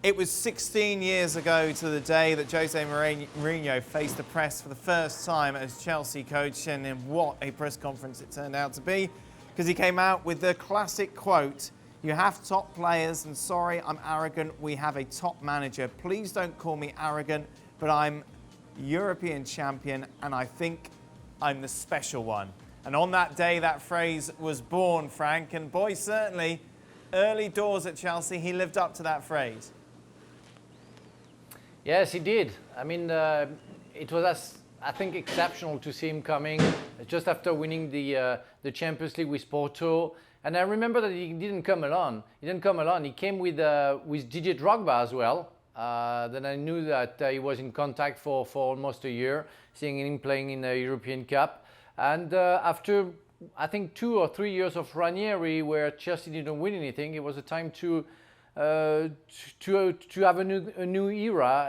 It was 16 years ago to the day that Jose Mourinho faced the press for the first time as Chelsea coach, and what a press conference it turned out to be, because he came out with the classic quote, "You have top players, and sorry, I'm arrogant, we have a top manager. Please don't call me arrogant, but I'm European champion, and I think I'm the special one." And on that day, that phrase was born, Frank, and boy, certainly, early doors at Chelsea, he lived up to that phrase. Yes, he did. I mean, it was, I think, exceptional to see him coming just after winning the Champions League with Porto. And I remember that he didn't come alone. He didn't come alone. He came with Didier Drogba as well. Then I knew that he was in contact for almost a year, seeing him playing in the European Cup. And after, I think, 2 or 3 years of Ranieri, where Chelsea didn't win anything, it was a time to have a new era,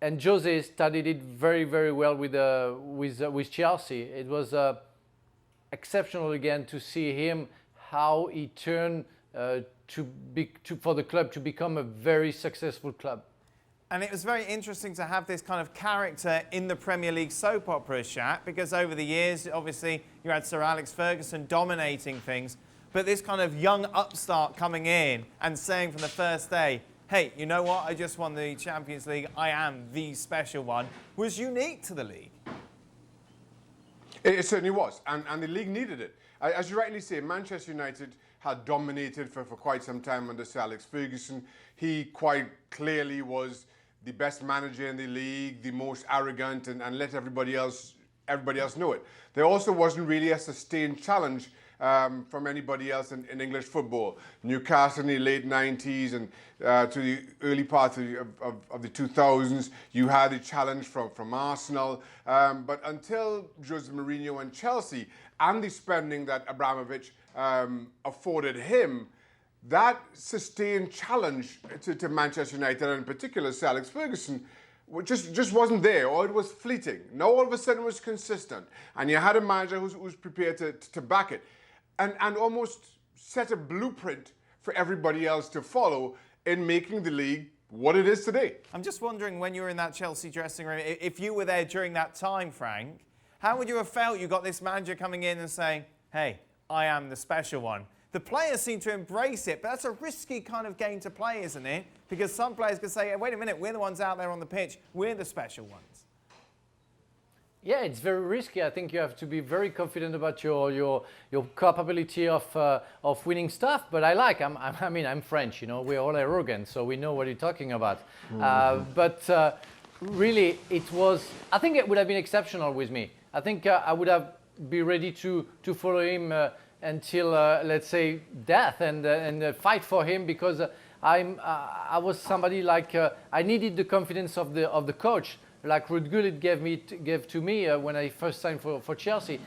and Jose started it very, very well with Chelsea. It was exceptional again to see him, how he turned for the club to become a very successful club. And it was very interesting to have this kind of character in the Premier League soap opera, Shaq, because over the years, obviously, you had Sir Alex Ferguson dominating things. But this kind of young upstart coming in and saying from the first day, hey, you know what, I just won the Champions League, I am the special one, was unique to the league. It certainly was, and the league needed it. As you rightly say, Manchester United had dominated for quite some time under Sir Alex Ferguson. He quite clearly was the best manager in the league, the most arrogant, and let everybody else know it. There also wasn't really a sustained challenge from anybody else in English football. Newcastle in the late 90s and to the early part of the 2000s, you had a challenge from Arsenal. But until Jose Mourinho and Chelsea and the spending that Abramovich afforded him, that sustained challenge to Manchester United, and in particular Sir Alex Ferguson, just wasn't there, or it was fleeting. Now all of a sudden it was consistent, and you had a manager who's prepared to back it, and almost set a blueprint for everybody else to follow in making the league what it is today. I'm just wondering, when you were in that Chelsea dressing room, if you were there during that time, Frank, how would you have felt you got this manager coming in and saying, hey, I am the special one? The players seem to embrace it, but that's a risky kind of game to play, isn't it? Because some players could say, hey, wait a minute, we're the ones out there on the pitch, we're the special ones. Yeah, it's very risky. I think you have to be very confident about your capability of winning stuff. But I mean, I'm French, you know, we're all arrogant, so we know what you're talking about. But really, I think it would have been exceptional with me. I think I would have been ready to follow him until, let's say, death, and fight for him, because I was somebody like, I needed the confidence of the coach, like Ruud Gullit gave to me when I first signed for Chelsea.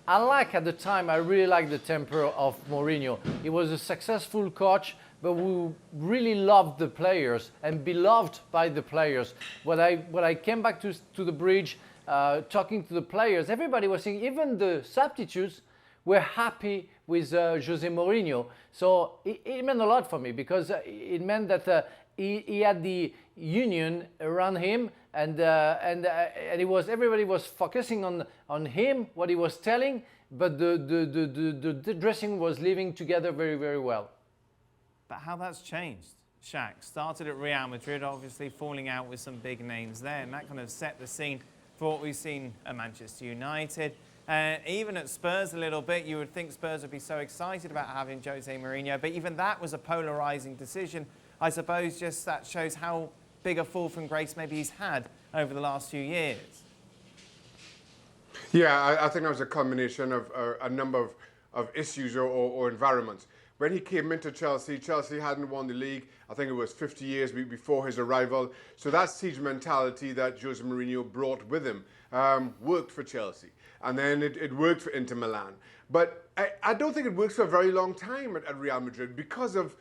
At the time, I really liked the temper of Mourinho. He was a successful coach, but who really loved the players and beloved by the players. When I came back to the bridge, talking to the players, everybody was saying, even the substitutes were happy with Jose Mourinho. So it meant a lot for me, because it meant that he had the union around him, and everybody was focusing on him, what he was telling, but the dressing was living together very, very well. But how that's changed, Shaq. Started at Real Madrid, obviously falling out with some big names there, and that kind of set the scene for what we've seen at Manchester United. Even at Spurs a little bit, you would think Spurs would be so excited about having Jose Mourinho, but even that was a polarising decision. I suppose just that shows how big a fall from grace maybe he's had over the last few years. Yeah, I think that was a combination of a number of issues or environments. When he came into Chelsea, Chelsea hadn't won the league. I think it was 50 years before his arrival. So that siege mentality that Jose Mourinho brought with him worked for Chelsea. And then it worked for Inter Milan. But I don't think it works for a very long time at Real Madrid, because of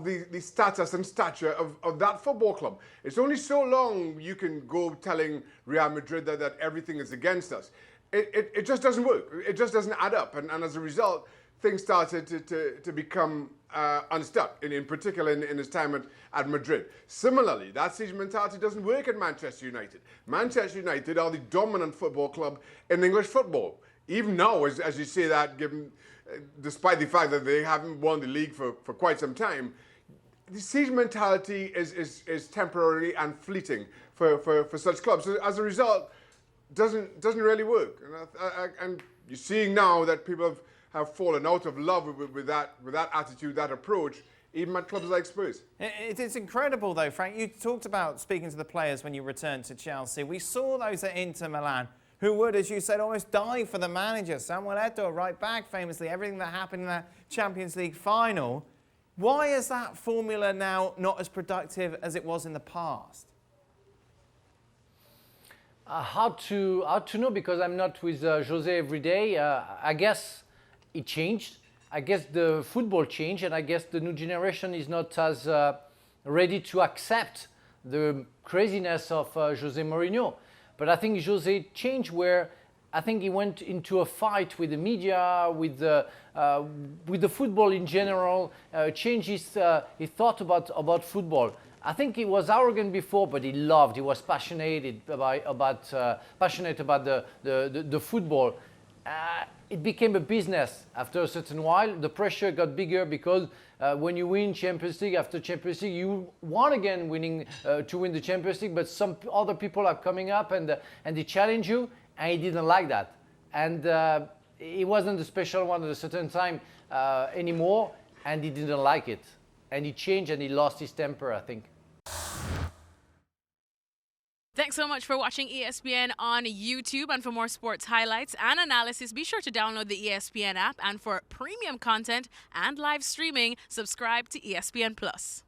the status and stature of that football club. It's only so long you can go telling Real Madrid that everything is against us. It just doesn't work. It just doesn't add up. And as a result, things started to become unstuck, in particular in his time at Madrid. Similarly, that siege mentality doesn't work at Manchester United. Manchester United are the dominant football club in English football. Even now, as you say that, given, despite the fact that they haven't won the league for quite some time, the siege mentality is temporary and fleeting for such clubs. So as a result, doesn't really work. And you're seeing now that people have fallen out of love with that attitude, that approach, even at clubs like Spurs. It's incredible though, Frank. You talked about speaking to the players when you returned to Chelsea. We saw those at Inter Milan who would, as you said, almost die for the manager. Samuel Eto'o, right back, famously, everything that happened in that Champions League final. Why is that formula now not as productive as it was in the past? Hard to know, because I'm not with Jose every day. I guess it changed. I guess the football changed, and I guess the new generation is not as ready to accept the craziness of Jose Mourinho. But I think Jose changed, where I think he went into a fight with the media, with the football in general, changed his thought about football. I think he was arrogant before, but he was passionate about the football. It became a business after a certain while. The pressure got bigger, because when you win Champions League after Champions League, you want again to win the Champions League, but some other people are coming up and they challenge you, and he didn't like that. And he wasn't the special one at a certain time anymore, and he didn't like it. And he changed, and he lost his temper, I think. Thanks so much for watching ESPN on YouTube. And for more sports highlights and analysis, be sure to download the ESPN app. And for premium content and live streaming, subscribe to ESPN Plus.